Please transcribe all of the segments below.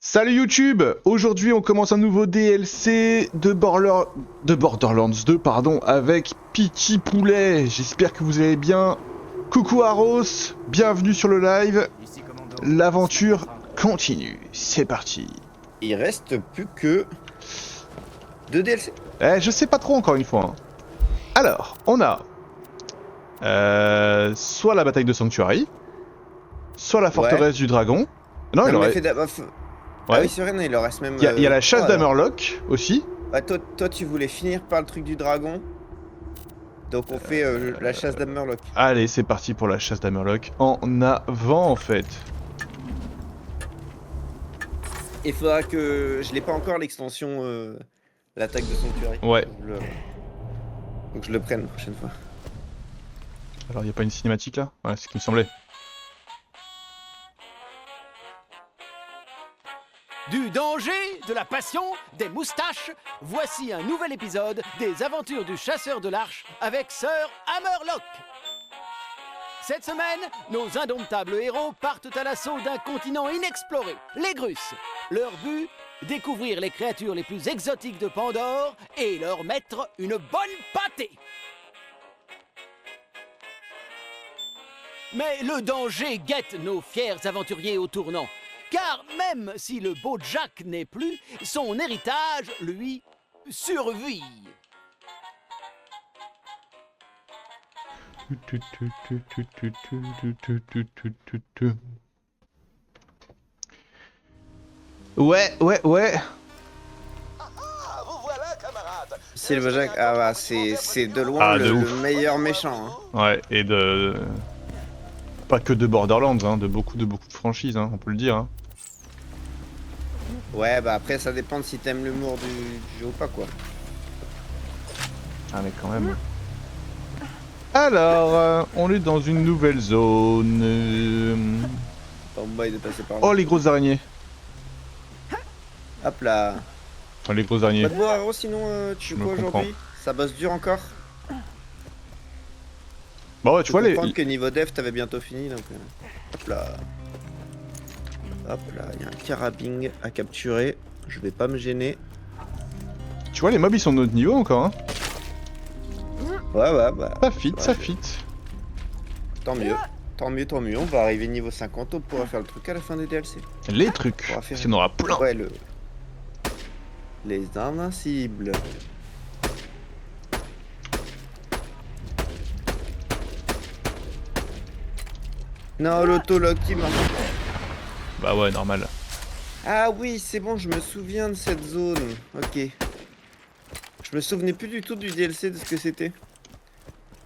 Salut YouTube! Aujourd'hui on commence un nouveau DLC de Borderlands 2 pardon, avec Petit Poulet. J'espère que vous allez bien. Coucou Aros, bienvenue sur le live. L'aventure continue, c'est parti. Il reste plus que 2 DLC. Je sais pas trop encore une fois. Alors, on a soit la bataille de Sanctuary, soit la forteresse du dragon. Non, il aurait... Ah oui, c'est vrai, non, il en reste même... Il y a la chasse d'Hammerlock aussi. Bah, toi, tu voulais finir par le truc du dragon. Donc on fait la chasse d'Hammerlock. Allez, c'est parti pour la chasse d'Hammerlock. En avant, en fait. Il faudra que... Je l'ai pas encore, l'extension... L'attaque de Sanctuary. Ouais. Donc je le prenne la prochaine fois. Alors, il n'y a pas une cinématique là? Ouais, c'est ce qui me semblait. Du danger, de la passion, des moustaches, voici un nouvel épisode des aventures du chasseur de l'arche avec Sir Hammerlock. Cette semaine, nos indomptables héros partent à l'assaut d'un continent inexploré, les Grusses. Leur but, découvrir les créatures les plus exotiques de Pandore et leur mettre une bonne pâtée. Mais le danger guette nos fiers aventuriers au tournant. Car même si le beau Jack n'est plus, son héritage, lui, survit. Ouais. C'est le beau Jack, ah bah c'est de loin le meilleur méchant. Hein. Ouais, et de... Pas que de Borderlands, hein, de beaucoup de franchises, hein, on peut le dire. Hein. Ouais, bah après ça dépend de si t'aimes l'humour du jeu ou pas, quoi. Ah mais quand même. Alors, on est dans une nouvelle zone. Pas au bail de passer par là. Oh, les grosses araignées. Hop là. Enfin, les grosses araignées. Pas de boire, Haro, sinon tu joues quoi aujourd'hui? Ça bosse dur encore? Bah ouais, tu vois les... que niveau dev t'avais bientôt fini, donc... Hop là. Hop là, il y a un carabing à capturer. Je vais pas me gêner. Tu vois, les mobs ils sont de notre niveau encore, hein. Ouais, bah... Ça fit. Tant mieux. On va arriver niveau 50, on pourra faire le truc à la fin des DLC. Les trucs, parce qu'il y en aura plein. Ouais, les invincibles. Non, l'autologue qui marche. Bah ouais, normal. Ah oui, c'est bon, je me souviens de cette zone. Ok. Je me souvenais plus du tout du DLC de ce que c'était.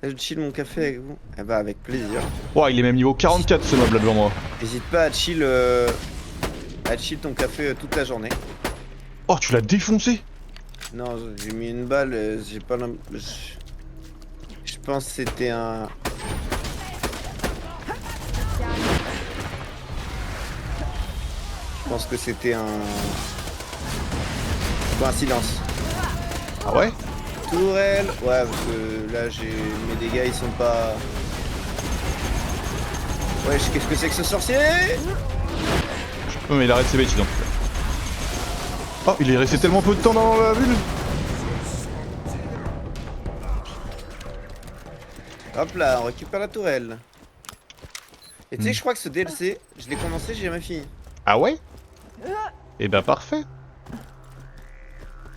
Je chill mon café avec vous. Eh bah avec plaisir. Ouah, il est même niveau 44 ce mob là devant moi. N'hésite pas à chill ton café toute la journée. Oh, tu l'as défoncé? Non, j'ai mis une balle, j'ai pas je pense que c'était un... Je pense que c'était un... Coïncidence. Ah ouais? Tourelle. Ouais, parce que là, mes dégâts, ils sont pas... Ouais, qu'est-ce que c'est que ce sorcier? Oh, mais il arrête ses bêtises en fait. Oh, il est resté tellement peu de temps dans la bulle. Hop là, on récupère la tourelle. Et tu sais, je crois que ce DLC, je l'ai commencé, j'ai jamais fini. Ah ouais? Eh ben parfait.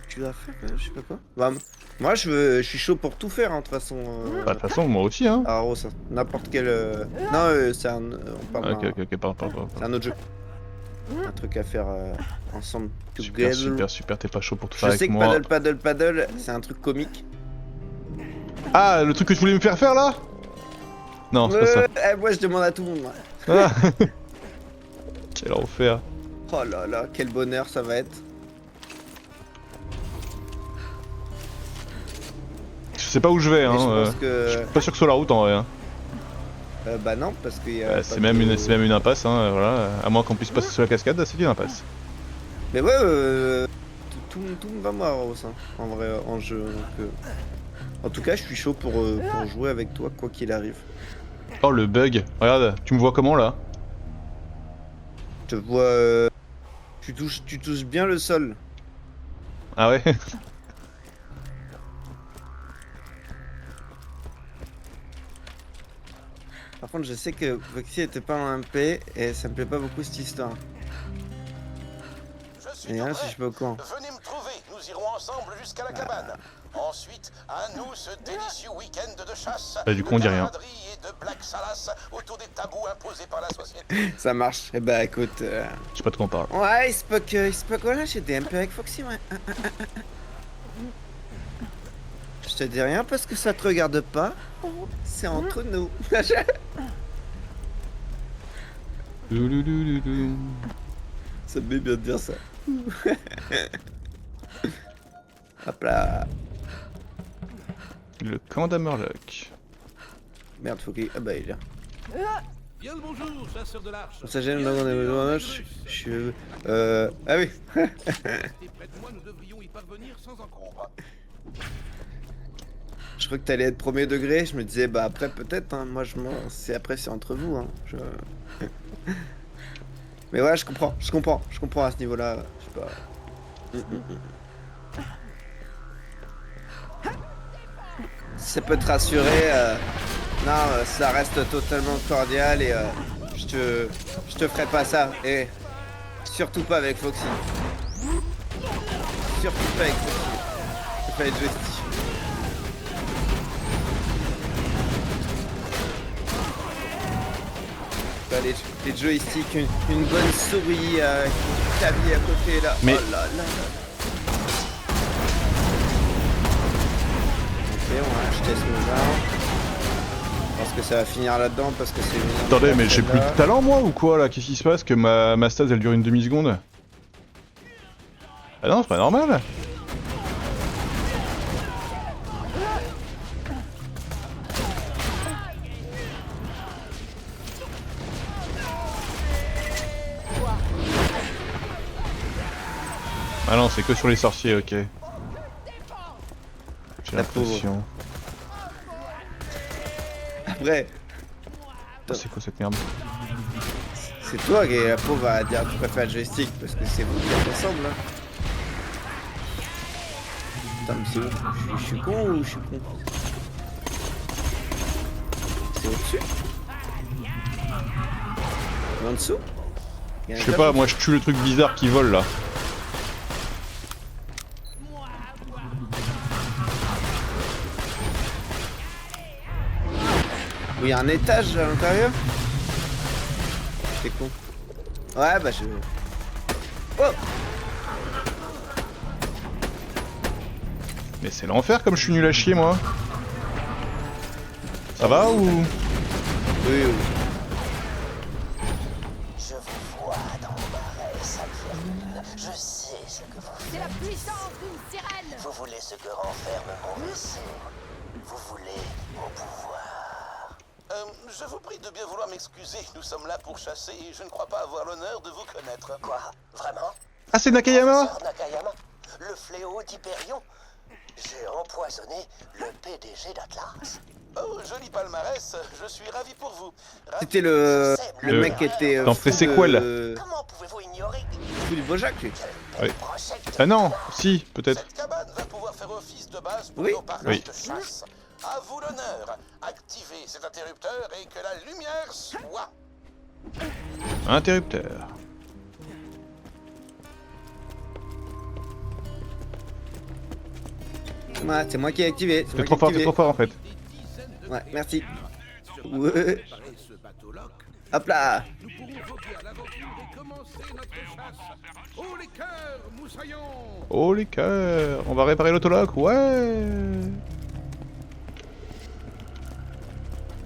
Tu vas faire, je sais pas quoi. Bah, moi, je suis chaud pour tout faire, hein, de toute façon. Bah de toute façon, moi aussi, hein. Ah, ça. N'importe quel... Non, c'est un... on parle Ok, pardon. C'est un autre jeu. Un truc à faire ensemble. Super, t'es pas chaud pour tout faire Je sais avec que moi. paddle, c'est un truc comique. Ah, le truc que tu voulais me faire faire là? Non, c'est pas ça. Moi, je demande à tout le monde. Moi. Ah. Quel enfer. Oh là là, quel bonheur ça va être. Je sais pas où je vais, hein. Je pense que... Je suis pas sûr que ce soit la route en vrai. Hein. Bah non, parce qu'il y a... C'est même une impasse, hein, voilà. À moins qu'on puisse passer sur la cascade, c'est une impasse. Mais ouais, tout me va moi, Rose, hein, en vrai, en jeu. Donc, en tout cas, je suis chaud pour jouer avec toi, quoi qu'il arrive. Oh, le bug. Regarde, tu me vois comment là? Je te vois... Tu touches bien le sol. Ah ouais. Par contre, je sais que Foxy était pas en MP et ça me plaît pas beaucoup cette histoire. Je suis Et tout là, prêt. si je peux au courant. Venez me trouver, nous irons ensemble jusqu'à la cabane. Ensuite, à nous ce délicieux week-end de chasse, Bah, du coup, on dit de rien. camaraderie et de black salas autour des tabous imposés par la société. Ça marche. Eh bah écoute. Je sais pas de quoi on parle. Ouais, il se peut que voilà, j'ai des MP avec Foxy, ouais. Je te dis rien parce que ça te regarde pas. C'est entre nous. Douloulouloulou. Ça me met bien de dire ça. Hop là. Le camp d'Hammerlock. Merde, faut qu'il. Ah bah il est là. Bien le bonjour, chasseur de l'arche. Ça gêne, non, on est Ah oui. Et près de moi, nous devrions y parvenir sans encombre. Je crois que t'allais être premier degré. Je me disais, bah après peut-être. Hein. Moi, c'est après, c'est entre vous. Hein. Mais ouais, je comprends à ce niveau-là. Je sais pas. Si ça peut te rassurer, non, ça reste totalement cordial et je te ferai pas ça. Et surtout pas avec Foxy. Surtout pas avec Foxy. Je vais pas être joystick. Les joysticks, une bonne souris, clavier à côté là. Mais- Oh là là là. Ok, on va acheter ce mouvement. Je pense que ça va finir là-dedans parce que c'est une. Attendez, mais j'ai plus de talent moi ou quoi là? Qu'est-ce qui se passe? Que ma stase elle dure une demi-seconde? Ah non, c'est pas normal! Ah non, c'est que sur les sorciers, ok. J'ai La pauvre. l'impression. Après, Oh, c'est quoi cette merde? c'est toi qui est la pauvre à dire que tu préfères le joystick parce que c'est vous qui êtes ensemble. Hein. Putain, mais c'est où? Je suis con ou je suis con? C'est au-dessus? En dessous? Il y a un Je sais pas, camion. moi je tue le truc bizarre qui vole là. Oui, il y a un étage à l'intérieur? C'est con. Ouais, bah je... Oh! Mais c'est l'enfer comme je suis nul à chier moi. Ça va ou... Oui, oui. Je vous vois dans le marais, Saphirine. Je sais ce que vous C'est la faites. puissance d'une sirène. Vous voulez ce que renferme mon vaisseau. Vous voulez mon pouvoir. Je vous prie de bien vouloir m'excuser. Nous sommes là pour chasser et je ne crois pas avoir l'honneur de vous connaître. Quoi? Vraiment? Ah c'est Nakayama? Professeur Nakayama? Le fléau d'Hyperion? J'ai empoisonné le PDG d'Atlas. Oh, joli palmarès. Je suis ravi pour vous. Ravi. C'était le Le- mec qui était... dans fou Pre-Sequel. de- Comment pouvez-vous ignorer fou du Bojack, lui. Oui. project Ah non, si, peut-être. Cette cabane va pouvoir faire office de base pour Oui. nos parties Oui. de chasse. À vous l'honneur. Activez cet interrupteur et que la lumière soit. Interrupteur. Ouais, c'est moi qui ai activé. c'est T'es moi trop qui ai fort, t'es activé. trop fort en fait. Ouais, merci. Ouais. Préparez ce bateau-loc. Hop là. Nous pourrons voguer à l'aventure et commencer notre chasse. Oh les cœurs, moussaillons! Oh les cœurs. On va réparer l'autoloc, ouais.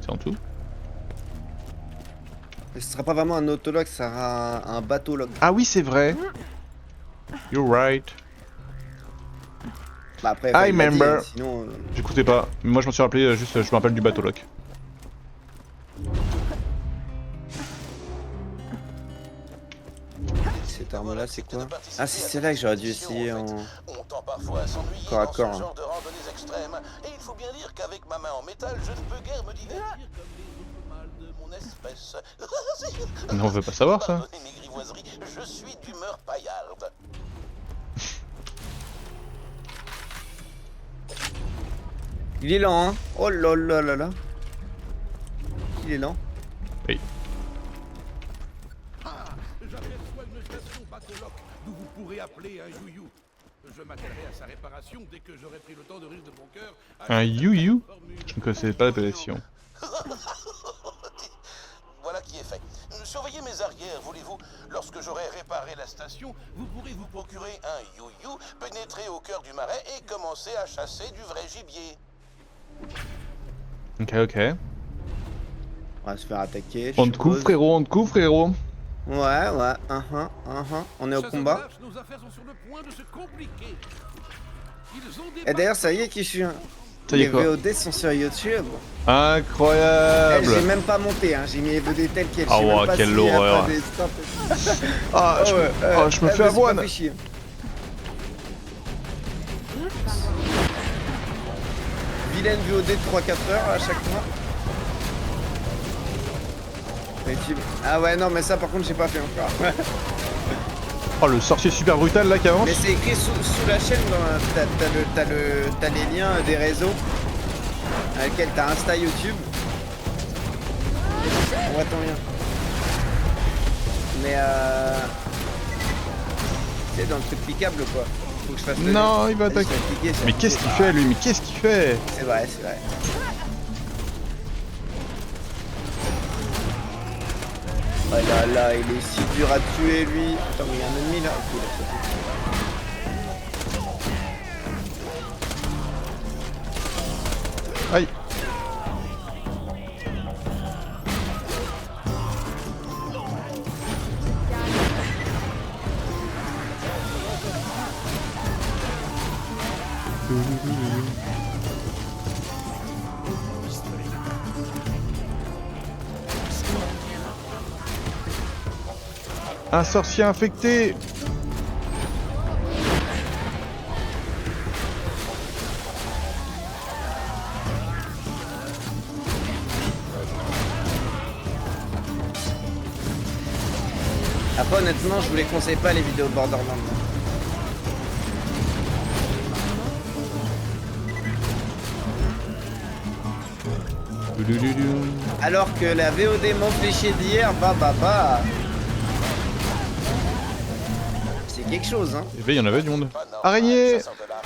C'est en dessous? Ce sera pas vraiment un autologue, ce sera un bateau-log. Ah oui c'est vrai. You're right. Bah après, I il l'a dit, remember. sinon... J'écoutais pas. Mais moi je m'en suis rappelé, juste je me rappelle du bateau-loc. Cette arme-là, c'est quoi? Ah, c'est celle-là que j'aurais dû essayer en... On tend parfois à s'ennuyer Corps à dans corps, ce hein. genre de randonnées extrêmes. Et il faut bien dire qu'avec ma main en métal, je ne peux guère me divertir comme les autres mâles de mon mon espèce. Non, on veut pas savoir ça. Pardonnez mes grivoiseries, je suis d'humeur paillarde. Il est lent, hein. Oh là là là là. Il est lent. Oui. J'aperçois une station bateau-loc d'où vous pourrez appeler un you-you. Je m'attellerai à sa réparation dès que j'aurai pris le temps de rire de mon cœur. Un you-you? Je ne connaissais pas l'appellation. Voilà qui est fait. Surveillez mes arrières, voulez-vous. Lorsque j'aurai réparé la station, vous pourrez vous procurer un you-you, pénétrer au cœur du marais et commencer à chasser du vrai gibier. Ok, ok. On va se faire attaquer. On te couvre, frérot, on te couvre, frérot. Ouais, ouais, on est au combat. Nos affaires sont sur le point de se compliquer. Ils ont Et d'ailleurs, ça y est, qui je suis. Ça y est Les quoi? VOD sont sur YouTube. Eh, Incroyable. j'ai même pas monté, hein. J'ai mis les VOD telles quelles. Ah Je sais même ouais, pas quelle s'il y a horreur. pas des stops. Ah, je, ouais, je me fais bah, avoine. c'est pas fait chier. Vilaine VOD de 3-4 heures à chaque fois. YouTube. Ah ouais, non, mais ça par contre, j'ai pas fait encore. Oh, le sorcier super brutal là qui avance. Mais c'est écrit sous la chaîne, t'as les liens des réseaux avec lesquels t'as Insta, YouTube. On voit ton lien. Mais c'est dans le truc cliquable quoi. Faut que je fasse le Non, lien. il va Vas-y, attaquer. je vais cliquer, Mais ça qu'est-ce qu'il fait lui? Mais qu'est-ce qu'il fait? C'est vrai, c'est vrai. Oh là là, il est si dur à tuer lui. Attends, mais il y a un ennemi là. Ok, là, ça fait. Aïe. Un sorcier infecté. Après honnêtement je vous les conseille pas les vidéos Borderlands. Alors que la VOD mon fléché d'hier, bah. C'est quelque chose hein. Eh ben, il y en avait du monde. Pas normal, Araignée. chasseur de large.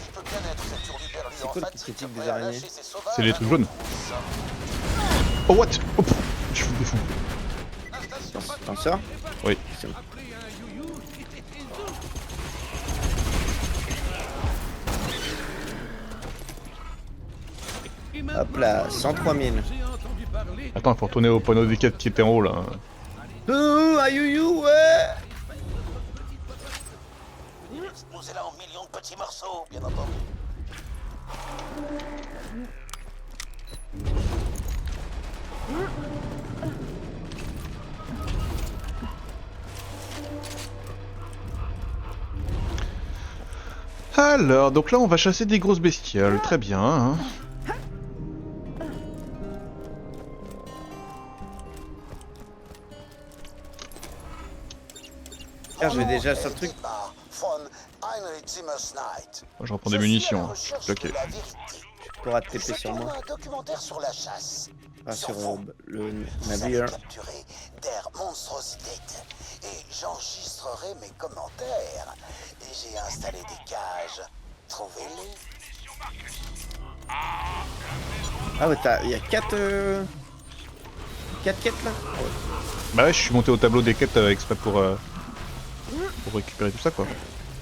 Il peut bien être cette hurluberlue C'est en quoi le fatigue, critique prêt des à araignées? lâcher ses sauvages C'est les trucs à jaunes. nous. Oh what? Oh, pff, je me défends. T'en sors? Oui. Hop là, 103 000. Attends, faut retourner au panneau des quêtes qui était en haut là. Ayouillou, ouais. Explosez-la en millions de petits morceaux, bien entendu. Alors, donc là on va chasser des grosses bestioles, très bien. Hein. Je vais déjà sur le truc. Moi, je reprends des munitions. Ok. Tu pourras te TP sur moi. Un documentaire sur la chasse. Pas sur le Vous avez navire. capturé der monstrosité et j'enregistrerai mes commentaires. Et j'ai installé des cages. Trouvez-les. Ah ouais, il y a 4 quêtes là. Bah ouais, je suis monté au tableau des quêtes exprès pour récupérer tout ça quoi.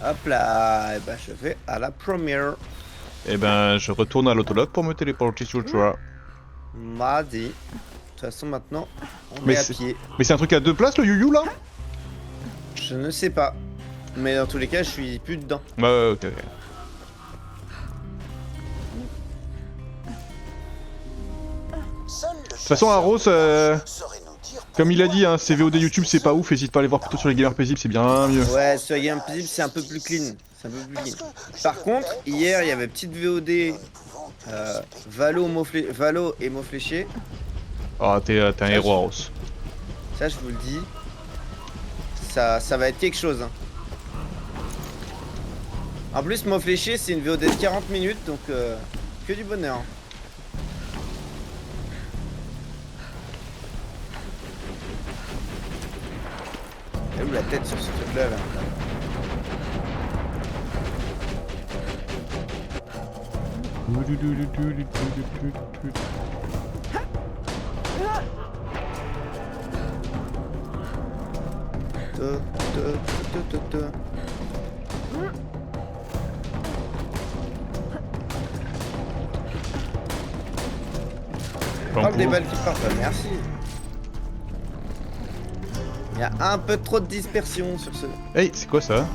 Hop là, et bah je vais à la première. Et ben, je retourne à l'autologue pour me téléporter sur le toit. Mardi. De toute façon maintenant, on Mais est à c'est- pied. Mais c'est un truc à deux places le you là? Je ne sais pas. Mais dans tous les cas, je suis plus dedans. Ouais, ok, ok. De toute façon, Arros, comme il a dit, hein, ses VOD YouTube c'est pas ouf, hésite pas à aller voir plutôt sur les gamers paisibles, c'est bien mieux. Ouais, sur Game Paisible, c'est un peu plus clean. C'est un peu plus clean. Par contre, hier, il y avait petite VOD Valo et mot fléché. Ah, t'es un héros, Aros. Ça, je vous le dis. Ça va être quelque chose. Hein. En plus, mot fléché, c'est une VOD de 40 minutes, donc que du bonheur. Elle est où la tête sur ce truc-là là Parle des balles qui partent, bah, merci. Il y a un peu trop de dispersion sur ce. Hey, c'est quoi ça?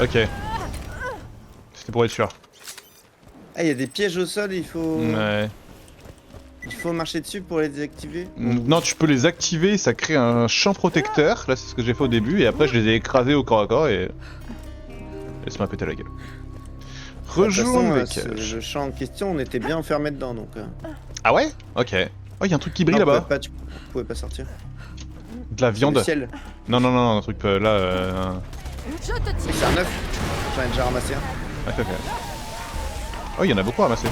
Ok. C'était pour être sûr. Ah, il y a des pièges au sol, il faut. Ouais. Il faut marcher dessus pour les désactiver. Non, tu peux les activer, ça crée un champ protecteur. Là, c'est ce que j'ai fait au début, et après, je les ai écrasés au corps à corps et. Et ça m'a pété la gueule. Rejoins le cache. Le champ en question, on était bien enfermés dedans donc. Ah ouais? Ok. Oh, y'a un truc qui brille Non, là-bas. tu pouvais pas sortir. De la viande. Le ciel. Non, non, non, un truc là. C'est un œuf. J'en ai déjà ramassé un. Ah, ok. Oh, il y en a beaucoup à ramasser.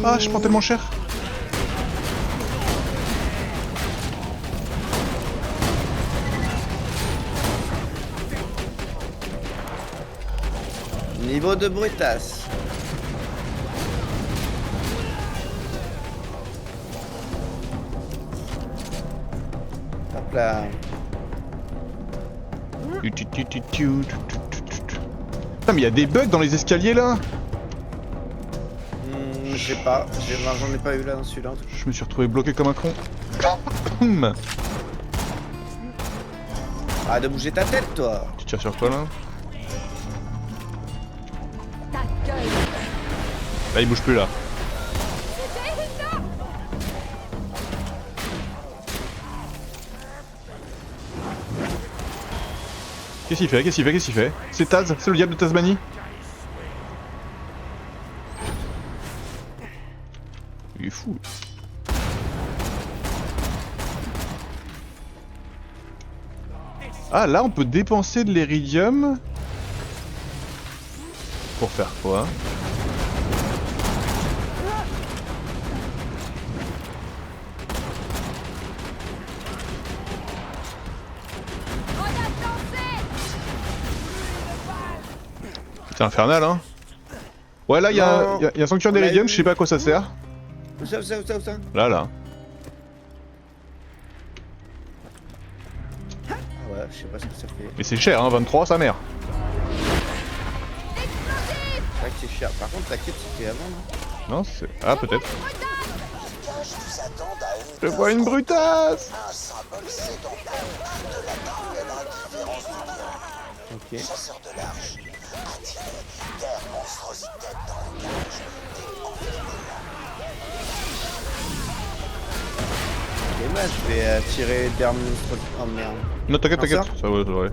Ah, je prends tellement cher. Niveau de brutasse. Hop là. Putain, mais il y a des bugs dans les escaliers là. Je sais pas, j'en ai pas eu là dans celui-là. Je me suis retrouvé bloqué comme un con. Ah, de bouger ta tête, toi. Tu tires sur quoi là? Là, il bouge plus là. Qu'est-ce qu'il fait? Qu'est-ce qu'il fait? Qu'est-ce qu'il fait? C'est Taz? C'est le diable de Tasmanie? Il est fou. Ah, là, on peut dépenser de l'iridium. Pour faire quoi? C'est infernal, hein? Ouais, là, il y a un sanctuaire d'iridium, je sais pas à quoi ça sert. Où ça? Là, là. Ah ouais, je sais pas ce que ça fait. Mais c'est cher, hein, 23, sa mère. C'est vrai que c'est cher. Par contre, la quête c'était avant, non? Non, c'est... Ah, peut-être. Les cages vous attendent à Je vois une brutasse! un symbole sédentaire de la cruelle indifférence du diable. Ok. Chasseur de l'arche, attirez terre monstrosité dans la cage et enfermez-la. Et moi, je vais tirer d'armes. Oh merde. Non, t'inquiète, Non, t'inquiète. ça Ça va, ça va.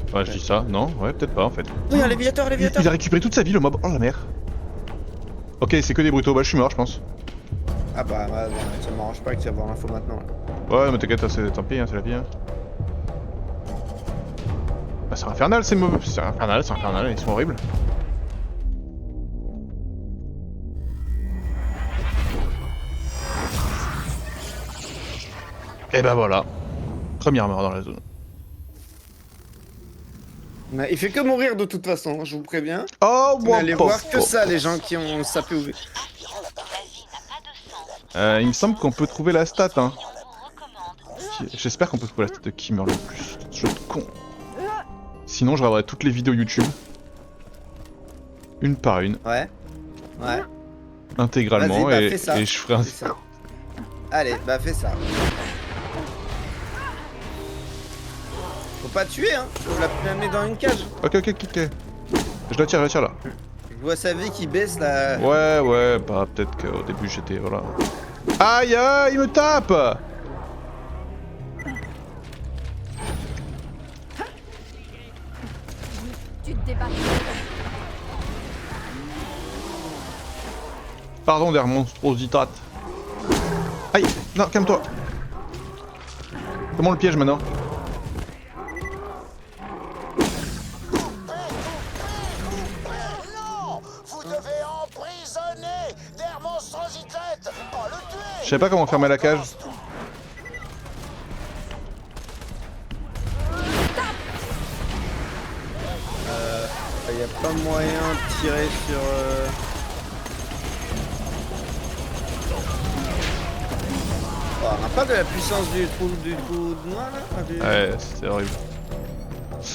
Enfin, je dis ça. Non, ouais, peut-être pas en fait. Oui, un léviateur, Il a récupéré toute sa vie, le mob. Oh la merde. Ok, c'est que des brutaux. Bah, je suis mort, je pense. Ah bah, ça m'arrange pas que tu vas avoir l'info maintenant. Là. Ouais, mais t'inquiète, tant pis, hein, c'est la vie. Hein. Bah, c'est infernal ces mobs. C'est infernal, ils sont horribles. Et bah voilà. Première mort dans la zone. Mais il fait que mourir de toute façon, je vous préviens. Oh, Vous n'allez voir que ça, les gens qui ont sapé au... Il me semble qu'on peut trouver la stat, hein. J'espère qu'on peut trouver la stat de qui meurt le plus. Jeu de con. Sinon, je regarderai toutes les vidéos YouTube. Une par une. Ouais. Ouais. Intégralement, Vas-y, bah, et fais ça. je ferai un... Fais ça. Allez, bah fais ça. Faut pas tuer, hein. Faut la mettre dans une cage. Ok. Je la tire là. Je vois sa vie qui baisse là. Ouais, bah peut-être qu'au début j'étais... Voilà. Aïe, il me tape! Tu te débats. Pardon, des monstrositrates. Aïe, non, calme-toi. Comment le piège maintenant? Non! Vous devez emprisonner der monstrositätes, pas le tuer! Je sais pas comment fermer la cage. Y a pas moyen de tirer sur... Oh, on n'a pas de la puissance du trou de noix là Ouais, c'est horrible.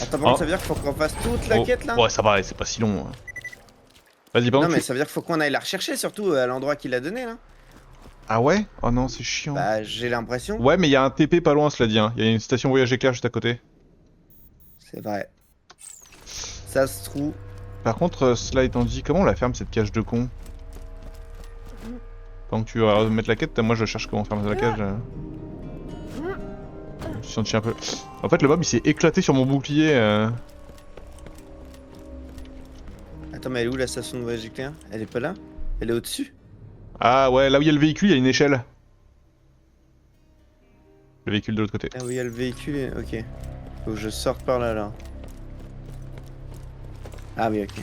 Attends, par contre, ça veut dire qu'il faut qu'on fasse toute la quête là? Ouais, ça va, c'est pas si long. Vas-y, Non, pardon. mais ça veut dire qu'il faut qu'on aille la rechercher, surtout à l'endroit qu'il a donné là. Ah ouais? Oh non, c'est chiant. Bah, j'ai l'impression. Ouais, mais il y a un TP pas loin, cela dit. Hein. Il y a une station voyage éclair juste à côté. C'est vrai. Ça se trouve. Par contre, cela étant dit, comment on la ferme cette cage de con? Pendant que tu vas mettre la quête, moi je cherche comment fermer la cage. Je me suis senti un peu... En fait, le mob il s'est éclaté sur mon bouclier. Attends, mais elle est où la station de voyage éclair? Elle est pas là? Elle est au-dessus? Ah ouais, là où il y a le véhicule, il y a une échelle. Le véhicule de l'autre côté. Ah oui, il y a le véhicule, ok. Faut que je sorte par là, là. Ah oui, ok.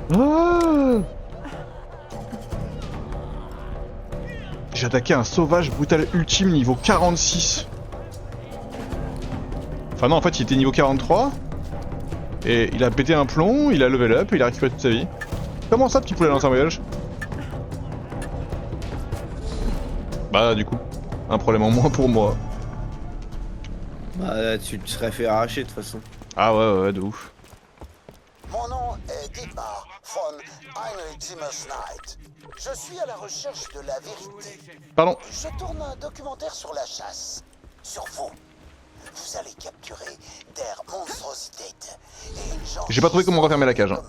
Ah, j'ai attaqué un sauvage brutal ultime niveau 46. Enfin non, en fait il était niveau 43. Et il a pété un plomb, il a level up, et il a récupéré toute sa vie. Comment ça, petit poulet dans un voyage? Bah du coup, un problème en moins pour moi. Bah, tu te serais fait arracher de toute façon. Ah ouais, de ouf. Mon nom est Dietmar von Einrichtimmersnight. Je suis à la recherche de la vérité. Pardon. Je tourne un documentaire sur la chasse. Sur vous. Vous allez capturer der monstrositätes. J'ai pas trouvé comment refermer la cage. Hein.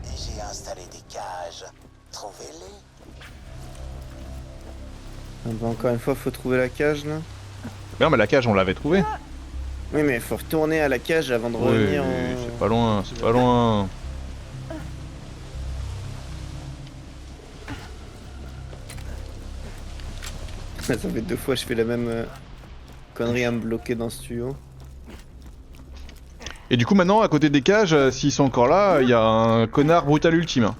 Et j'ai installé des cages. Trouvez-les. Ah bah, encore une fois, faut trouver la cage là. Mais non, mais la cage on l'avait trouvée. Oui, mais faut retourner à la cage avant de Oui, revenir c'est pas loin, c'est pas loin. Ça fait 2 fois que je fais la même connerie à me bloquer dans ce tuyau. Et du coup maintenant à côté des cages, s'ils sont encore là, il y a un connard brutal ultime.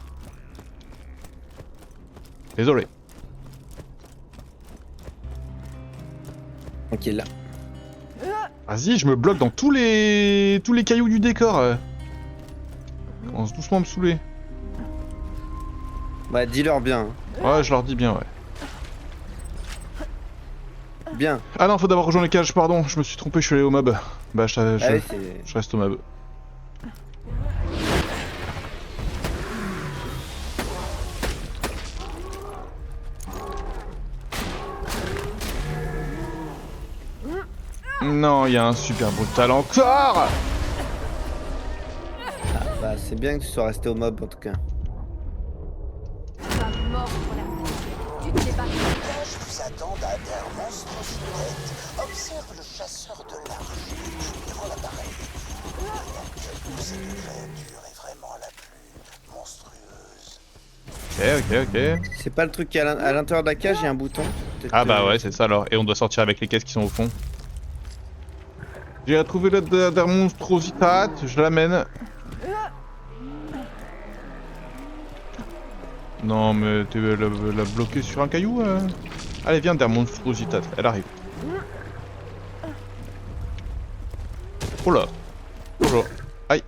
Désolé. Ok, là. Vas-y, je me bloque dans tous les cailloux du décor. Commence doucement à me saouler. Bah, dis-leur bien. Ouais, je leur dis bien, ouais. Bien. Ah non, faut d'abord rejoindre les cages, pardon, je me suis trompé, je suis allé au mob. Bah, Allez, je reste au mob. Non, il y a un super brutal encore. bah, c'est bien que tu sois resté au mob en tout cas. Tu vas mort pour la mort. Tu te fais battre. Je vous attends à der monstrositätes. Observe le chasseur de l'arche. Il rend l'appareil. Laquelle de ces deux créatures est vraiment la plus monstrueuse? Ok. C'est pas le truc qui est à l'intérieur de la cage, il y a un bouton. Ah bah ouais, c'est ça alors. Et on doit sortir avec les caisses qui sont au fond. J'ai retrouvé la der monstrositate, je l'amène. Non mais tu la bloquer sur un caillou Allez viens der monstrositate, elle arrive. Oh là. Oh là. Aïe.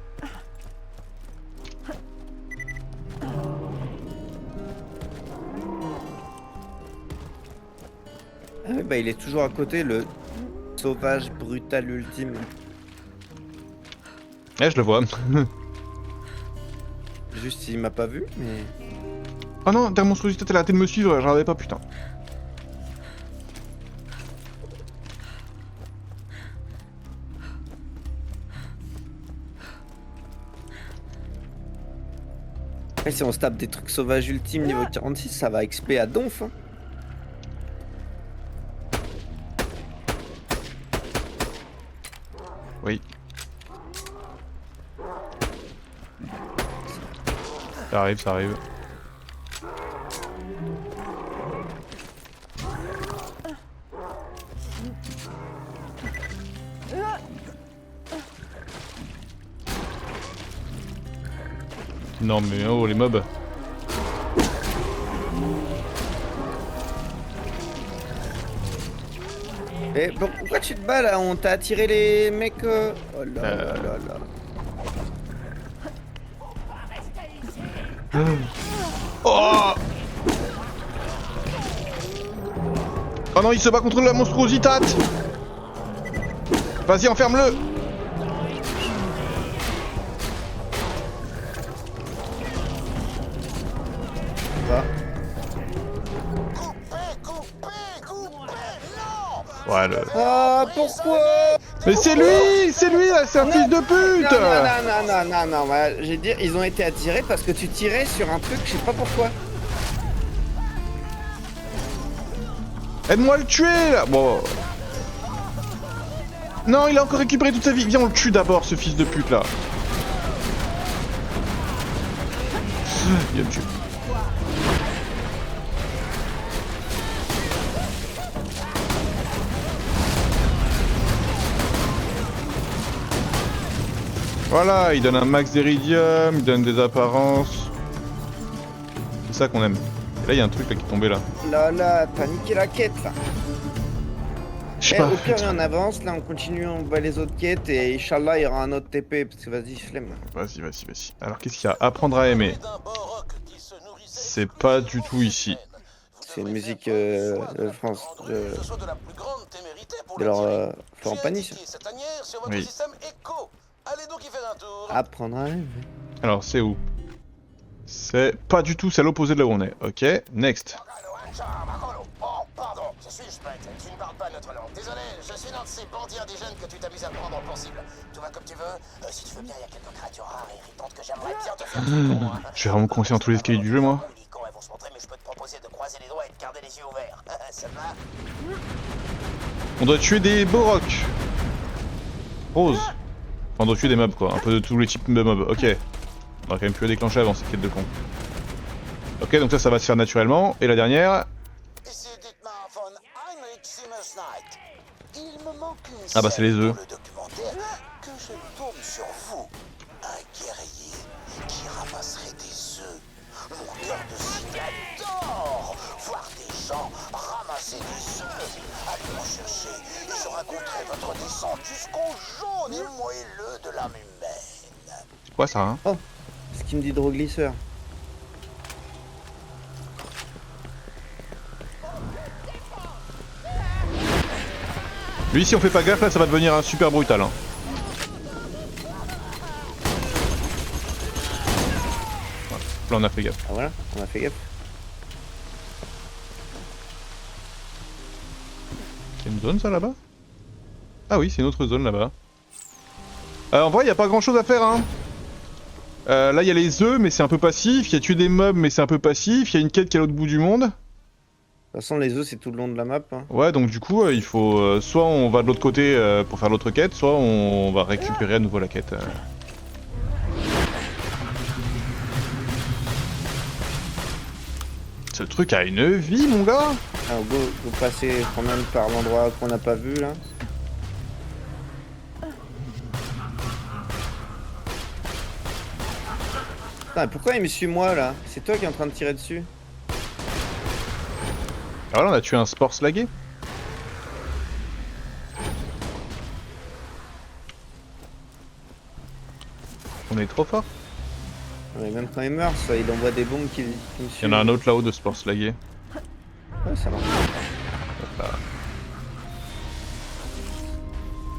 Ah oui, bah il est toujours à côté, le sauvage brutal ultime. Eh je le vois. Juste il m'a pas vu, mais... Oh non, der monstrositate elle a arrêté de me suivre, j'en avais pas putain. Après, si on se tape des trucs sauvages ultimes niveau 46, ça va XP à donf. Hein. Oui. Ça arrive, ça arrive. Non mais oh les mobs. Et bon, pourquoi tu te bats là? On t'a attiré les mecs Oh là là là là. Oh oh non, il se bat contre la monstruositat. Vas-y, enferme-le. Va. Ouais, le... Ah, pourquoi? Mais c'est lui là, c'est un fils de pute. Non, bah, j'ai dit, ils ont été attirés parce que tu tirais sur un truc, je sais pas pourquoi. Aide-moi à le tuer là. Bon. Non, il a encore récupéré toute sa vie. Viens, on le tue d'abord, ce fils de pute là. Il va me tuer. Voilà, il donne un max d'iridium, il donne des apparences. C'est ça qu'on aime. Et là, il y a un truc là qui est tombé là. Là, t'as niqué la quête là. Je sais Eh, pas. au pire, on avance, là on continue, on bat les autres quêtes et Inch'Allah il y aura un autre TP parce que vas-y, flemme. Vas-y. Alors, qu'est-ce qu'il y a? Apprendre à aimer. C'est pas du tout ici. C'est une musique de France, de leur compagnie ça. Oui. Allez donc y faire un tour. Apprendre à aimer. Alors, c'est où? C'est pas du tout, c'est à l'opposé de là où on est. Ok, next. Oh, pardon, je suis Spectre, tu ne parles pas notre langue. Désolé, je suis l'un de ces bandits indigènes que tu t'amuses à prendre en pensible. Tout va comme tu veux. Si tu veux bien, il y a quelques créatures rares et irritantes que j'aimerais bien te faire tuer pour moi. Je vais vraiment coincer dans tous les escaliers du jeu, moi. Quand elles vont se montrer, mais je peux te proposer de croiser les doigts et de garder les yeux ouverts. Ça te va? On doit tuer des Boroks. Rose. Enfin, on doit tuer des mobs, quoi. Un peu de tous les types de mobs. Ok. On aurait quand même pu la déclencher avant cette quête de con. Ok, donc ça va se faire naturellement. Et la dernière... Ici Dietmar von Heinrich Zimmersnight. Il me manque une Ah bah, c'est les scène œufs. pour le documentaire que je tourne sur vous. Un guerrier qui ramasserait des œufs. Mon cœur de cible adore voir des gens ramasser des œufs. Allez en chercher et je raconterai votre descente jusqu'au jaune et moelleux de l'âme humaine. C'est quoi ça, hein? Ce qui me dit d'hydroglisseur. Lui, si on fait pas gaffe, là, ça va devenir un super brutal, hein. Voilà. Là, on a fait gaffe. Ah voilà, on a fait gaffe. C'est une zone, ça, là-bas? Ah oui, c'est une autre zone, là-bas. En vrai, y a pas grand-chose à faire, hein. Là, il y a les œufs, mais c'est un peu passif. Il y a tuer des mobs, mais c'est un peu passif. Il y a une quête qui est à l'autre bout du monde. De toute façon, les œufs c'est tout le long de la map. Hein. Ouais, donc du coup, il faut... soit on va de l'autre côté pour faire l'autre quête, soit on va récupérer à nouveau la quête. Ce truc a une vie, mon gars. Alors go passer quand même par l'endroit qu'on n'a pas vu là. Putain, pourquoi il me suit moi là? C'est toi qui es en train de tirer dessus? Alors là, on a tué un sport slagué. On est trop fort. Mais même quand il meurt, ça, il envoie des bombes qui me Il suivent. y en a un autre là-haut de sport slagué. Ouais, ça marche.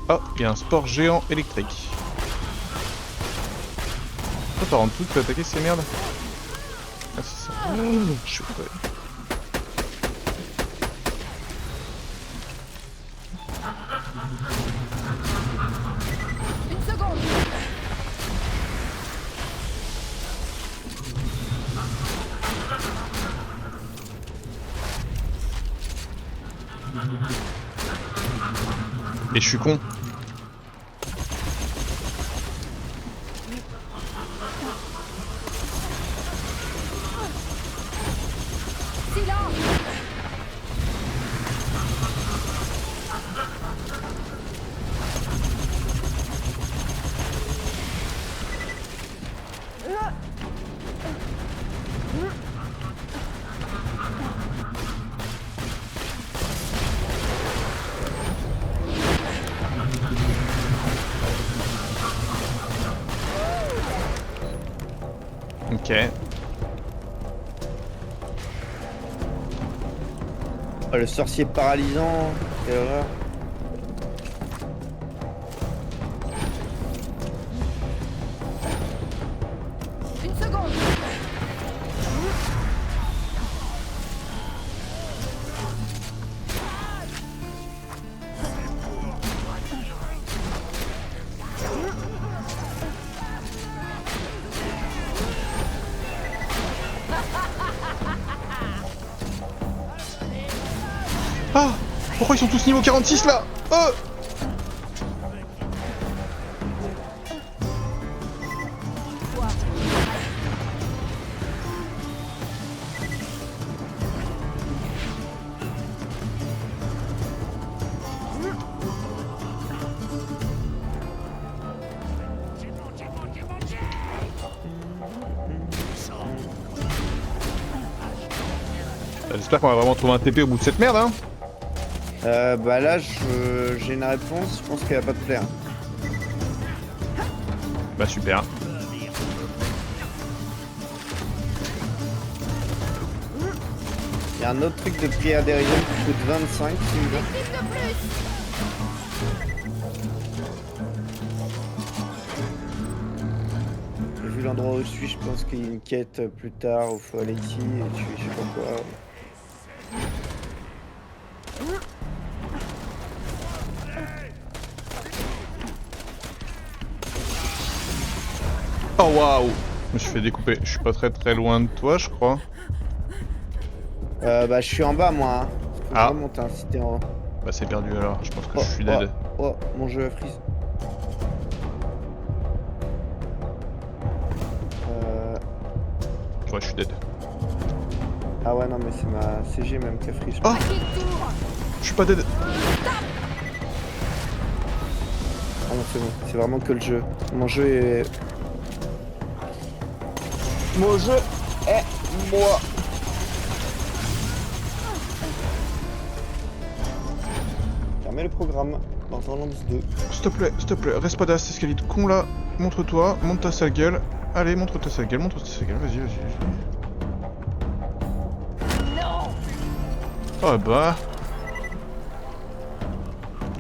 Oh, il y a un sport géant électrique. Oh, par en dessous, tu peux attaquer ces merdes. Ah, c'est ça. Je suis crevé. Une seconde. Et je suis con. Silence! Ok. Oh, le sorcier paralysant. Quelle horreur. Une seconde! Ah! Pourquoi ils sont tous niveau 46 là? Oh! J'espère qu'on va vraiment trouver un TP au bout de cette merde, hein. Bah là, j'ai une réponse. Je pense qu'elle va pas te plaire. Bah super. Il y a un autre truc de prière d'Erion qui coûte 25 si tu veux. Type de plus! Et vu l'endroit où je suis, je pense qu'il y a une quête plus tard où il faut aller ici et tuer je sais pas quoi. Oh waouh! Je me suis fait découper. Je suis pas très loin de toi, je crois. Bah je suis en bas moi. Hein. Faut Ah. remonter, hein, si t'es en haut. Bah c'est perdu alors. Je pense que Oh, je suis dead. oh, mon jeu a freeze. Ouais, je suis dead. Ah ouais non mais c'est ma CG même qui a freeze. Oh! À qui le tour? Je suis pas dead. Ah non c'est bon, c'est vraiment que le jeu. Mon jeu est... Mon jeu est moi. Fermez le programme. Borderlands 2. S'il te plaît, reste pas derrière cet escalier de con là. Montre-toi, monte ta sale gueule. Allez, montre ta sale gueule, vas-y. Non! Oh bah.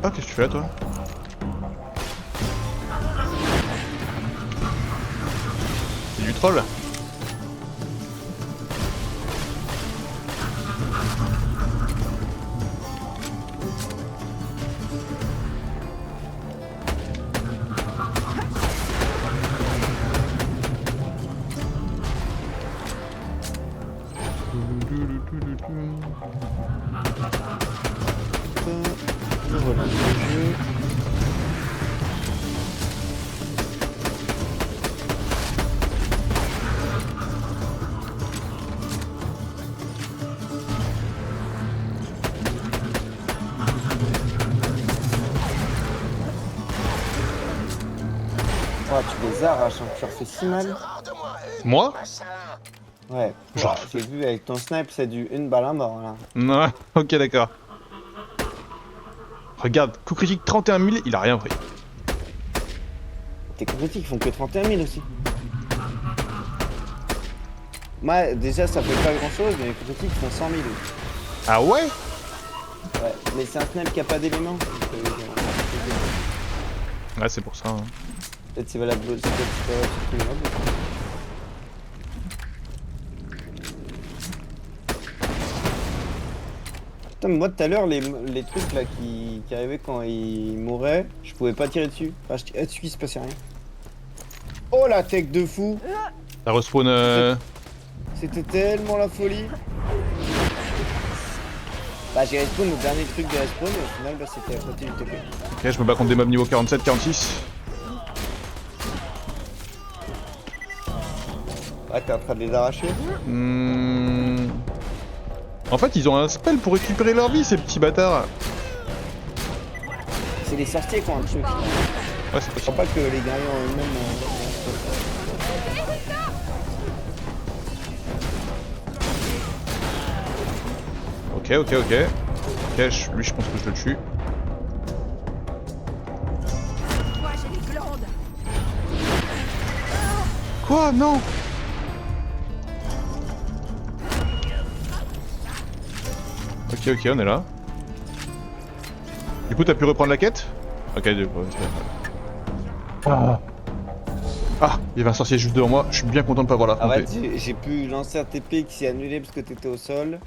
Ah, qu'est-ce que tu fais là toi? C'est du troll? Voilà le jeu. Oh, tu les arraches, hein. Tu leur fais si mal. Moi? Ouais, Genre. j'ai vu avec ton snipe, c'est du une balle à mort là. Non, ok d'accord. Regarde, coup critique 31 000, il a rien pris. Tes coups critiques font que 31 000 aussi. Moi, déjà, ça fait pas grand chose, mais les coups critiques font 100 000. Ah ouais? Ouais, mais c'est un snipe qui a pas d'éléments. Ouais, c'est pour ça. Hein. Peut-être c'est valable, c'est peut-être tout le monde. Putain, mais moi tout à l'heure, les trucs là qui arrivaient quand ils mouraient, je pouvais pas tirer dessus. Enfin, je tirais dessus, il se passait rien. Oh la tech de fou! Ça respawn. C'était tellement la folie! Bah j'ai respawn au dernier truc de respawn et au final bah c'était à côté du TP. Ok, je me bats contre des mobs niveau 47, 46. Ah t'es en train de les arracher? En fait, ils ont un spell pour récupérer leur vie, ces petits bâtards. C'est les sorciers qui ont un truc. Ouais, c'est Je crois possible. pas que les guerriers en eux-mêmes... Ok. Ok, lui, je pense que je le tue. Moi, j'ai des glandes. Quoi? Non! Ok, on est là. Du coup, t'as pu reprendre la quête? Ok, Ah, il y avait un sorcier juste devant moi, je suis bien content de pas avoir l'affronter. Arrête, j'ai pu lancer un TP qui s'est annulé parce que t'étais au sol.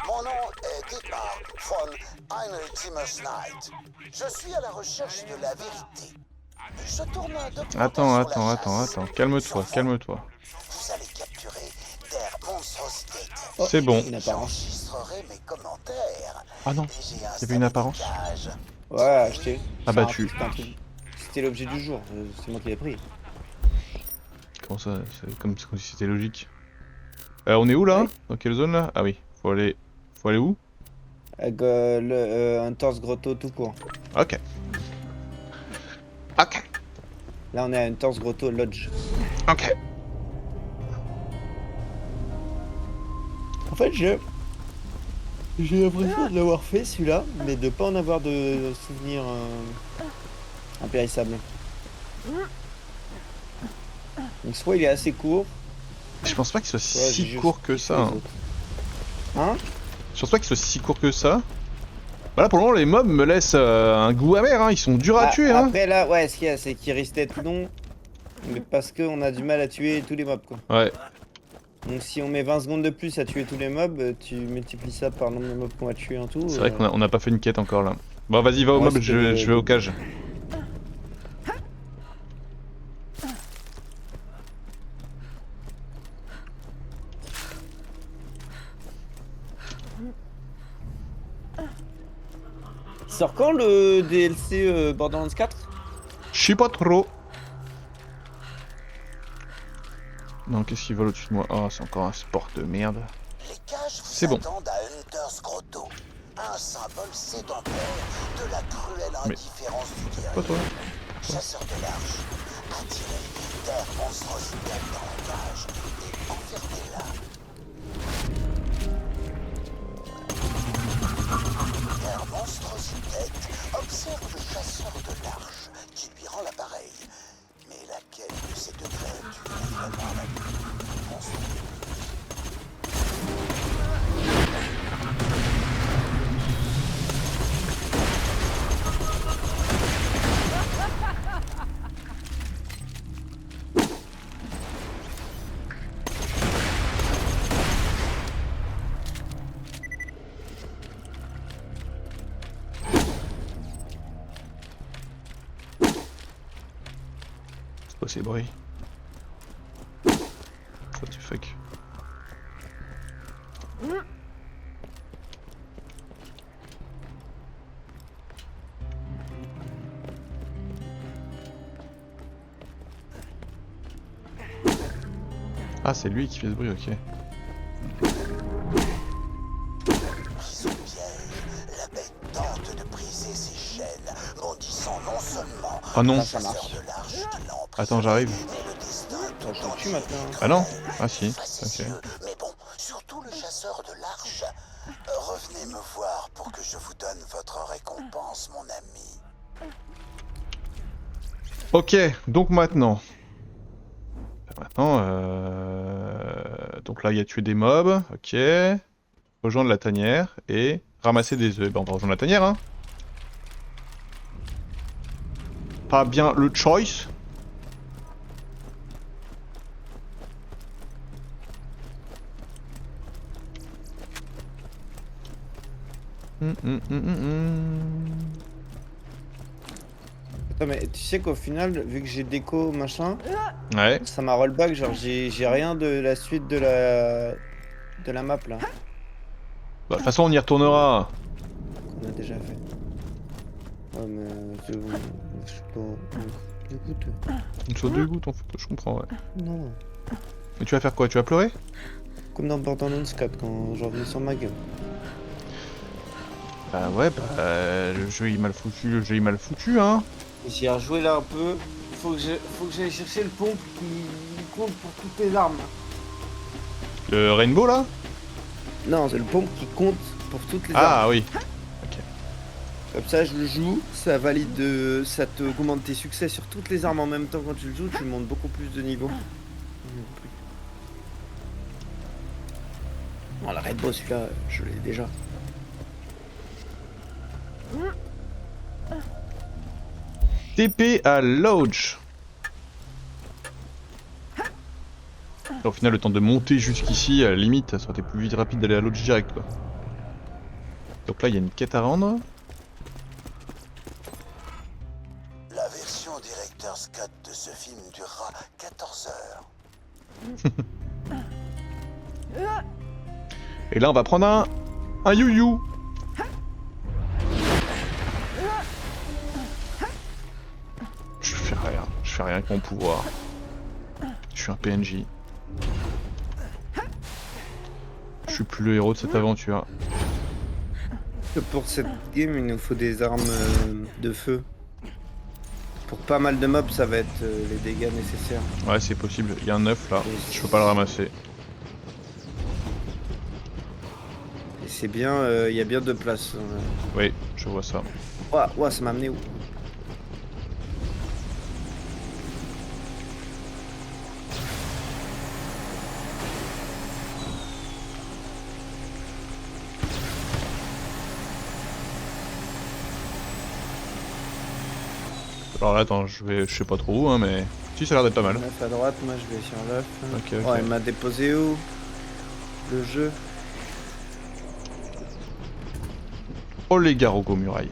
Mon nom est Dietmar von Eineltimus Knight. Je suis à la recherche de la vérité. Je tourne un documentaire sur la chasse. Calme-toi. Vous allez capturer der monstrosités. C'est bon. Une apparence. J'enregistrerai mes commentaires. Ah non, Et j'ai il y avait une apparence. cage. Ouais, acheté. Ah bah tu. C'était l'objet du jour, c'est moi qui l'ai pris. Comment ça? C'est comme si c'était logique. On est où là? Oui. Dans quelle zone là? Ah oui, faut aller où? Avec un torse grotto tout court. Ok. Là on est à une torse grotto lodge. Ok. En fait j'ai l'impression de l'avoir fait celui-là, mais de pas en avoir de souvenir impérissable. Donc soit il est assez court, Je pense pas qu'il soit soit j'ai si juste court que kiffé ça. les Hein. autres. Hein? Je pense pas qu'il soit si court que ça. Bah là pour le moment les mobs me laissent un goût amer, hein. Ils sont durs à tuer. Hein. Après là, ouais, ce qu'il y a, c'est qu'il restait tout long, mais parce qu'on a du mal à tuer tous les mobs quoi. Ouais. Donc si on met 20 secondes de plus à tuer tous les mobs, tu multiplies ça par le nombre de mobs qu'on va tuer en tout. C'est vrai qu'on a pas fait une quête encore là. Bon vas-y va au Ouais, mob, c'était je vais au cage. Il sort quand le DLC Borderlands 4? Je sais pas trop. Non, qu'est-ce qu'ils veulent au-dessus de moi? Oh, c'est encore un sport de merde. Les cages vous C'est bon. attendent à Hunter's Grotto, un symbole sédentaire de la cruelle Mais- indifférence du guerrier. Pas toi. Chasseur de l'arche, attirez der monstrosité dans la cage et enfermez-la. Der monstrosité observe le chasseur de l'arche qui lui rend l'appareil. Mais laquelle de ces deux créatures est vraiment la plus monstrueuse? C'est quoi ces bruits? What the fuck? Ah c'est lui qui fait ce bruit, ok. Prise au piège, la bête tente de briser ses chaînes, bondissant non seulement Ah non. Ça marche. de l'arche qui l'a emprisonné, Attends, j'arrive. mais le destin Attends, je tout le tue entier maintenant. est Ah non? cruel Ah si, et ok. facétieux. Mais bon, surtout le chasseur de l'arche. Revenez me voir pour que je vous donne votre récompense, mon ami. Ok, donc maintenant. Donc là il y a tué des mobs, ok. Rejoindre la tanière et ramasser des œufs. Ben on va rejoindre la tanière, hein. Pas bien le choice. Attends, mais tu sais qu'au final, vu que j'ai déco machin, Ouais. ça m'a rollback, genre j'ai rien de la suite de la map là. Bah, de toute façon, on y retournera. Qu'on a déjà fait. Ouais, mais c'est bon. Je sais pas. Écoute. Une chose de goutte, en fait, je comprends, ouais. Non. Mais tu vas faire quoi? Tu vas pleurer? Comme dans Borderlands 4 quand j'en venais sur ma gueule. Bah ouais, le jeu est mal foutu, hein. J'y ai rejoué là un peu. Faut que j'aille chercher le pompe qui compte pour toutes les armes. Le Rainbow, là? Non, c'est le pompe qui compte pour toutes les armes. Ah oui. Comme ça, je le joue, ça valide, ça te commande tes succès sur toutes les armes en même temps quand tu le joues, tu montes beaucoup plus de niveau. Bon, la Red Bull, celui-là, je l'ai déjà. TP à Lodge. Au final, le temps de monter jusqu'ici, à la limite, ça aurait été plus vite rapide d'aller à Lodge direct, quoi. Donc là, il y a une quête à rendre. La version Director's Cut de ce film durera 14 heures. Et là, on va prendre un you-you. Je fais rien avec mon pouvoir. Je suis un PNJ. Je suis plus le héros de cette aventure. Pour cette game, il nous faut des armes de feu. Pour pas mal de mobs, ça va être les dégâts nécessaires. Ouais, c'est possible. Il y a un œuf là. Je peux pas le ramasser. Et c'est bien, il y a bien de place. Oui, je vois ça. Ouah, ouah, ça m'a amené où? Alors là, attends, je sais pas trop où, hein, mais si, ça a l'air d'être pas mal. L'œuf à droite, moi je vais sur l'œuf. Ok, ok. Oh, il m'a déposé où? Le jeu. Oh les gars, au muraille.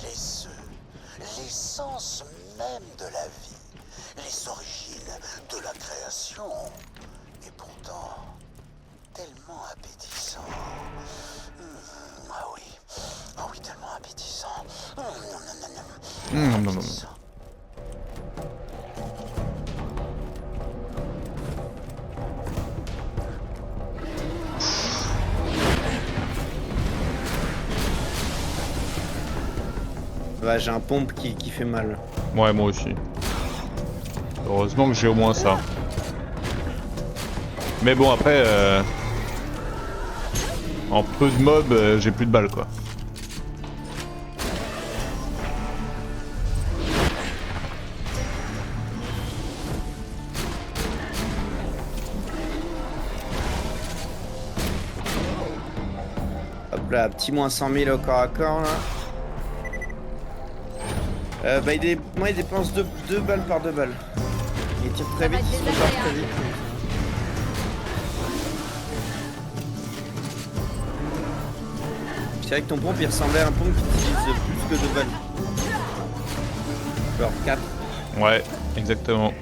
Les œufs, l'essence même de la vie, les origines de la création, et pourtant tellement appétissant. Ah oui, tellement appétissant. Non. Appétissant. Ouais, j'ai un pompe qui fait mal. Ouais, moi aussi. Heureusement que j'ai au moins ça. Mais bon, après, en peu de mobs, j'ai plus de balles, quoi. Hop là, petit moins 100 000 au corps à corps là. Bah moi il dépense 2 balles par 2 balles. Il tire très vite, il se recharge très vite. C'est vrai que ton pompe il ressemblait à un pompe qui utilise plus que 2 balles. Genre 4. Ouais, exactement.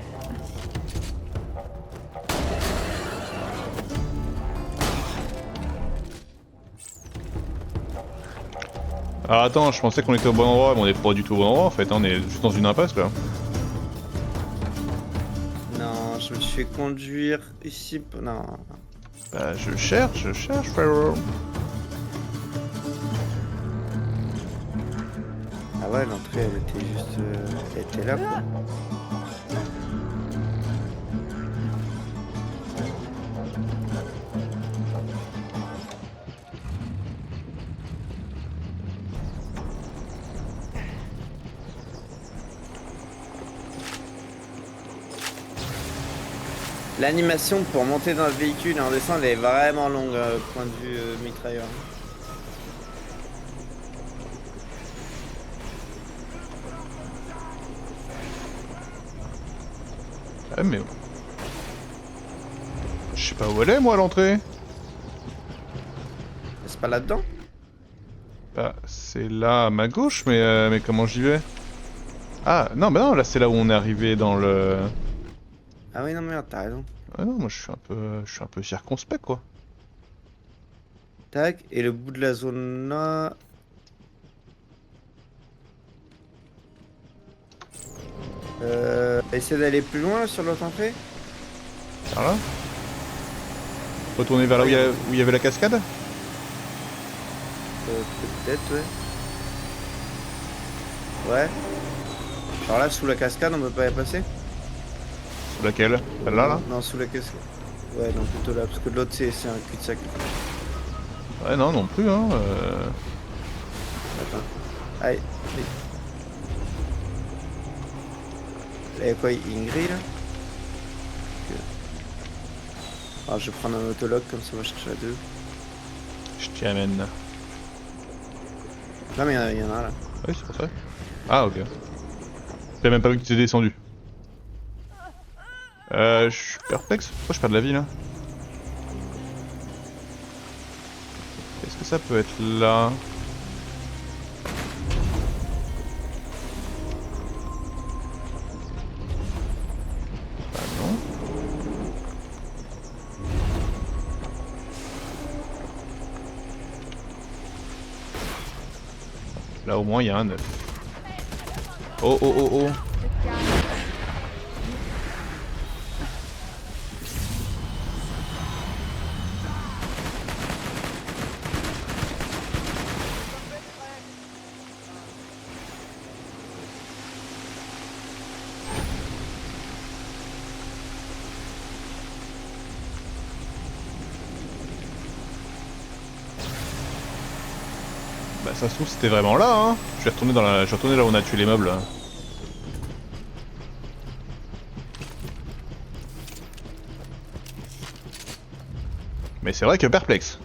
Ah attends, je pensais qu'on était au bon endroit, mais on est pas du tout au bon endroit en fait, hein, on est juste dans une impasse là. Non, je me suis fait conduire ici. Non. Bah je cherche frérot. Ah ouais, l'entrée elle était juste. Elle était là quoi. L'animation pour monter dans le véhicule et en descendre elle est vraiment longue point de vue mitrailleur. Ouais mais... Je sais pas où elle est moi à l'entrée. C'est pas là-dedans? Bah c'est là à ma gauche, mais comment j'y vais? Ah, non, bah non, là c'est là où on est arrivé dans le... Ah oui, non, merde, t'as raison. Ah non, moi je suis un peu circonspect quoi. Tac, et le bout de la zone là. Essaie d'aller plus loin là, sur l'autre entrée. Par là. Retourner vers là où il y avait la cascade. Peut-être, ouais. Ouais. Alors là, sous la cascade, on peut pas y passer? Sous laquelle? Celle-là là? Non, sous la cascade. Ouais, non, plutôt là, parce que de l'autre, c'est un cul-de-sac. Ouais, non, non plus, hein. Attends. Allez. Là, y'a quoi? Y'a une grille là? Ok. Alors, je vais prendre un autologue, comme ça, moi, je cherche à deux. Je t'y amène. Non, mais il y en a un là. Oui, c'est pour ça. Ah, ok. J'ai même pas vu que tu étais descendu. Je suis perplexe. Pourquoi je perds de la vie là? Est-ce que ça peut être là? Bah non. Là au moins il y a un 9. Oh oh oh oh. Bah ça se trouve c'était vraiment là hein. Je vais retourner je vais retourner là où on a tué les meubles là. Mais c'est vrai que perplexe.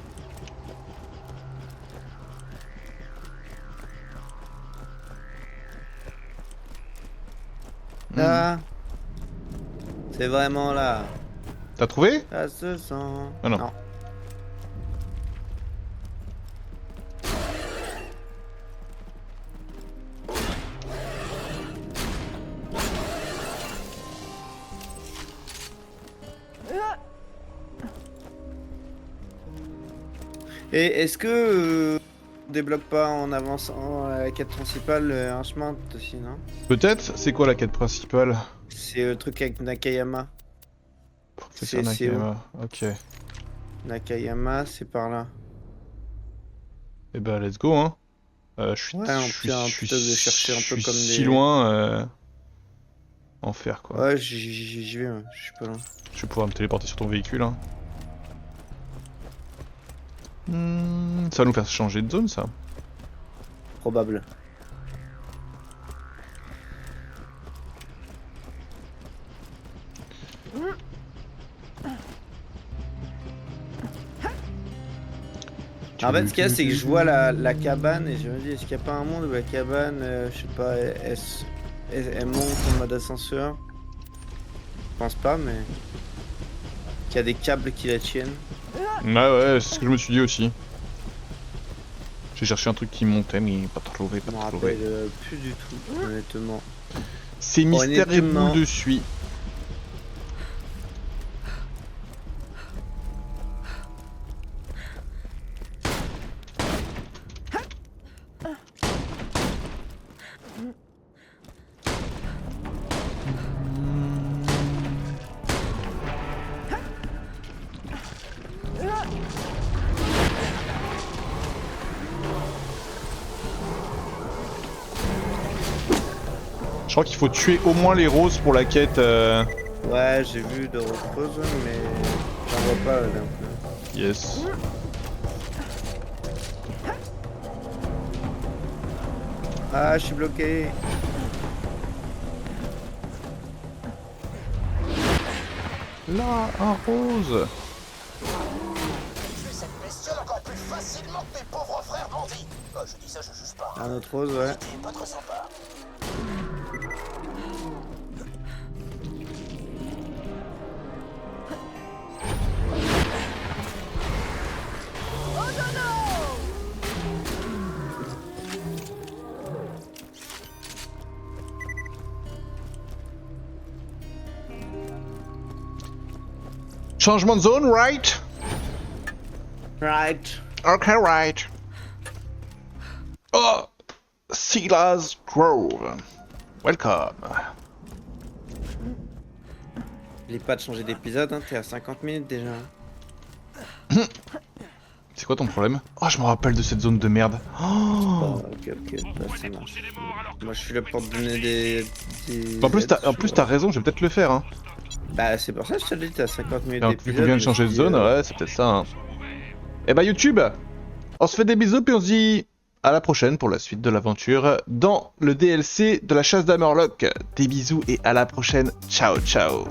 Là. C'est vraiment là. T'as trouvé? Ça se sent. Ah non. Et est-ce que on débloque pas en avançant à la quête principale un chemin aussi, non? Peut-être. C'est quoi la quête principale? C'est le truc avec Nakayama. Professeur c'est où? Nakayama. Ok. Nakayama, c'est par là. Et bah let's go hein. Je suis Ouais, on peut plutôt de chercher un peu comme si des... loin en faire quoi. Ouais, j'y vais, je suis pas loin. Je vais pouvoir me téléporter sur ton véhicule hein. Ça va nous faire changer de zone ça. Probable. En fait, ce qu'il y a, c'est que je vois la cabane et je me dis, est-ce qu'il n'y a pas un monde où la cabane, je sais pas, elle monte en mode ascenseur? Je pense pas, mais... qu'il y a des câbles qui la tiennent. Ouais, c'est ce que je me suis dit aussi. J'ai cherché un truc qui montait, mais pas trouvé, Je me pas trouvé. rappelle plus du tout, honnêtement. C'est mystère et Honnêtement. boule de suie. Je crois qu'il faut tuer au moins les roses pour la quête. Ouais, j'ai vu de repose, mais j'en vois pas là. Yes. Ah, je suis bloqué. Là, un rose. Tuer cette bestiole encore plus facilement que mes pauvres frères bandits. Oh, je dis ça, je juge pas. Un autre rose, ouais. C'était pas très sympa. Changement de zone, right? Right. Ok, right. Oh, Silas Grove. Welcome. N'oublie pas de changer d'épisode, hein, t'es à 50 minutes déjà. C'est quoi ton problème? Oh, je me rappelle de cette zone de merde. Oh. Ok, bah, ça marche. Moi je suis là pour te donner des En plus, aides t'as raison, je vais peut-être le faire. Hein. Bah c'est pour ça que je te dis, t'es à 50 minutes Vu d'épisode. qu'on vient de changer de zone, ouais, c'est peut-être ça. Hein. Et bah YouTube, on se fait des bisous puis on se dit à la prochaine pour la suite de l'aventure dans le DLC de la chasse d'Hammerlock. Des bisous et à la prochaine. Ciao, ciao.